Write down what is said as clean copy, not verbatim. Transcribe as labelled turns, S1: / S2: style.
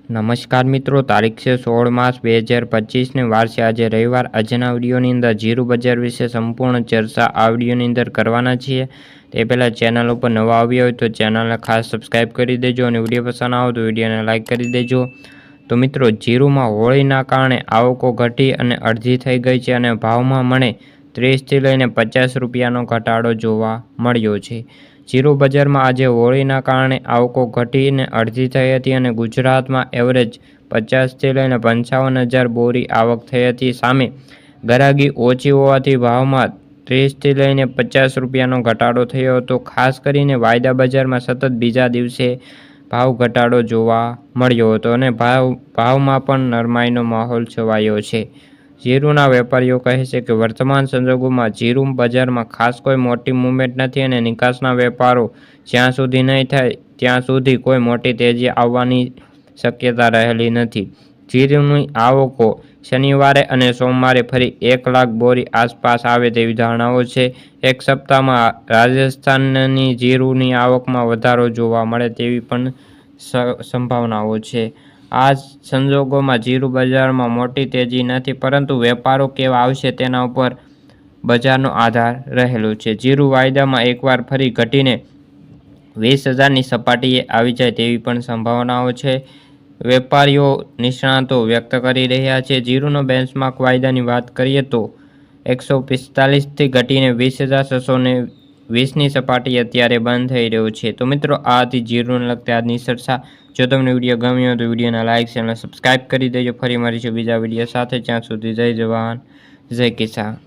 S1: નમસ્કાર મિત્રો, તારીખ છે 16 માર્ચ 2025 ને વાર છે આજે રવિવાર। આજના વિડીયોની અંદર જીરું બજાર વિશે સંપૂર્ણ ચર્ચા આ વિડીયોની અંદર કરવાના છીએ। તે પહેલાં ચેનલ ઉપર નવા આવ્યા હોય તો ચેનલને ખાસ સબસ્ક્રાઈબ કરી દેજો અને વિડીયો પસંદ આવે તો વિડીયોને લાઇક કરી દેજો। તો મિત્રો, જીરુંમાં હોળીના કારણે આવકો ઘટી અને અડધી થઈ ગઈ છે અને ભાવમાં મણે 30થી લઈને 50 રૂપિયાનો ઘટાડો જોવા મળ્યો છે। જીરું બજારમાં આજે હોળીના કારણે આવકો ઘટીને અડધી થઈ હતી અને ગુજરાતમાં એવરેજ 50થી લઈને 55,000 બોરી આવક થઈ હતી। સામે ગરાગી ઓછી હોવાથી ભાવમાં 30થી લઈને 50 રૂપિયાનો ઘટાડો થયો હતો। ખાસ કરીને વાયદા બજારમાં સતત બીજા દિવસે ભાવ ઘટાડો જોવા મળ્યો હતો અને ભાવમાં પણ નરમાઈનો માહોલ છવાયો છે। જીરુંના વેપારીઓ કહે છે કે વર્તમાન સંજોગોમાં જીરું બજારમાં ખાસ કોઈ મોટી મૂવમેન્ટ નથી અને નિકાસના વેપારો જ્યાં સુધી નહીં થાય ત્યાં સુધી કોઈ મોટી તેજી આવવાની શક્યતા રહેલી નથી। જીરુંની આવકો શનિવારે અને સોમવારે ફરી 1 લાખ બોરી આસપાસ આવે તેવી ધારણાઓ છે। એક સપ્તાહમાં રાજસ્થાનની જીરુંની આવકમાં વધારો જોવા મળે તેવી પણ સંભાવનાઓ છે। આ સંજોગોમાં જીરું બજારમાં મોટી તેજી નથી, પરંતુ વેપારો કેવા આવશે તેના ઉપર બજારનો આધાર રહેલો છે। જીરું વાયદામાં એકવાર ફરી ઘટીને 20,000ની સપાટીએ આવી જાય તેવી પણ સંભાવનાઓ છે। વેપારીઓ નિષ્ણાતો વ્યક્ત કરી રહ્યા છે। જીરુંનો બેન્ચમાર્ક વાયદાની વાત કરીએ તો 145થી ઘટીને 20,620ની સપાટી અત્યારે બંધ થઈ રહ્યો છે। તો મિત્રો, આ હતી જીરુંને લગતી આજની ચર્ચા। જો તમને વિડીયો ગમ્યો હોય તો વિડીયોને લાઇક ચેનલ સબસ્ક્રાઈબ કરી દેજો। ફરી મળીશું બીજા વિડીયો સાથે, ત્યાં સુધી જય જવાન જય કિસાન।